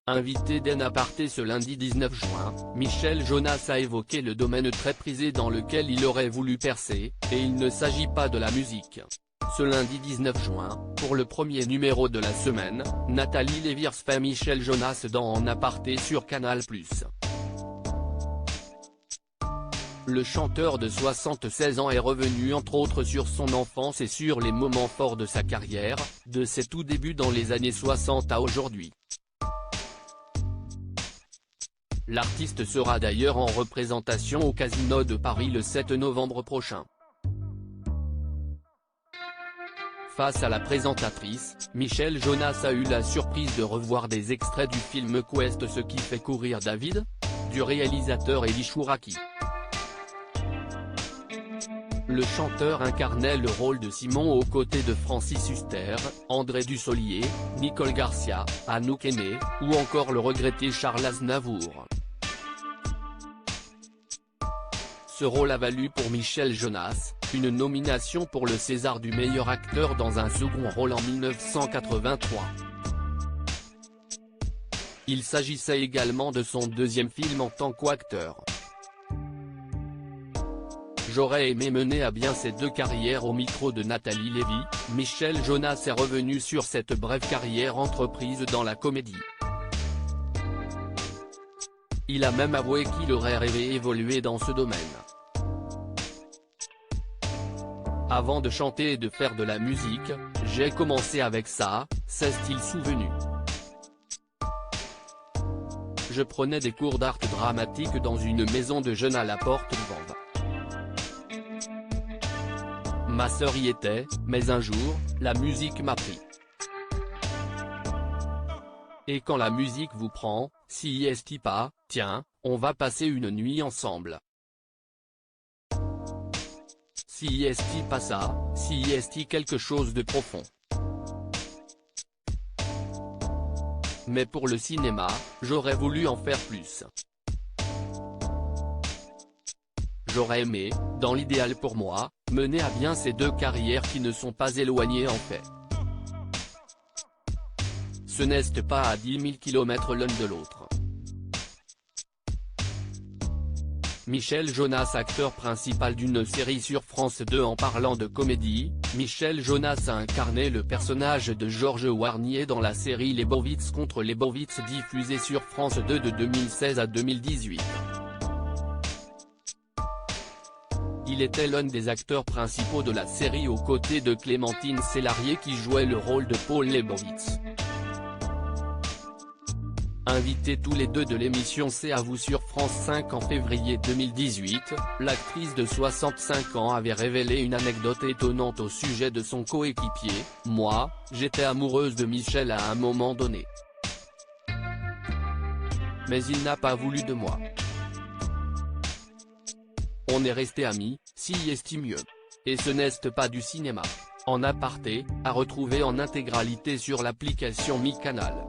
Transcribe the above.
Invité d'En Aparté ce lundi 19 juin, Michel Jonas a évoqué le domaine très prisé dans lequel il aurait voulu percer, et il ne s'agit pas de la musique. Ce lundi 19 juin, pour le premier numéro de la semaine, Nathalie Lévy fait Michel Jonas dans En Aparté sur Canal+. Le chanteur de 76 ans est revenu entre autres sur son enfance et sur les moments forts de sa carrière, de ses tout débuts dans les années 60 à aujourd'hui. L'artiste sera d'ailleurs en représentation au Casino de Paris le 7 novembre prochain. Face à la présentatrice, Michel Jonas a eu la surprise de revoir des extraits du film Quest, ce qui fait courir David, du réalisateur Elie Chouraki. Le chanteur incarnait le rôle de Simon aux côtés de Francis Huster, André Dussolier, Nicole Garcia, Anouk Aimée, ou encore le regretté Charles Aznavour. Ce rôle a valu pour Michel Jonas une nomination pour le César du meilleur acteur dans un second rôle en 1983. Il s'agissait également de son deuxième film en tant qu'acteur. J'aurais aimé mener à bien ces deux carrières. Au micro de Nathalie Lévy, Michel Jonas est revenu sur cette brève carrière entreprise dans la comédie. Il a même avoué qu'il aurait rêvé évoluer dans ce domaine. Avant de chanter et de faire de la musique, j'ai commencé avec ça, s'est-il souvenu. Je prenais des cours d'art dramatique dans une maison de jeunes à la porte de Vanves. Ma sœur y était, mais un jour, la musique m'a pris. Et quand la musique vous prend, si est-il pas, tiens, on va passer une nuit ensemble. Si est-il pas ça, si est-il quelque chose de profond. Mais pour le cinéma, j'aurais voulu en faire plus. J'aurais aimé, dans l'idéal pour moi, mener à bien ces deux carrières qui ne sont pas éloignées en fait. Ce n'est pas à 10 000 km l'un de l'autre. Michel Jonas, acteur principal d'une série sur France 2. En parlant de comédie, Michel Jonas a incarné le personnage de Georges Warnier dans la série Les Bonvitz contre les Bonvitz diffusée sur France 2 de 2016 à 2018. Il était l'un des acteurs principaux de la série aux côtés de Clémentine Célarié qui jouait le rôle de Paul Lebowitz. Invités tous les deux de l'émission C'est à vous sur France 5 en février 2018, l'actrice de 65 ans avait révélé une anecdote étonnante au sujet de son coéquipier. « Moi, j'étais amoureuse de Michel à un moment donné. Mais il n'a pas voulu de moi. On est resté amis, si est-il mieux. Et ce n'est pas du cinéma. En aparté, à retrouver en intégralité sur l'application Mi Canal.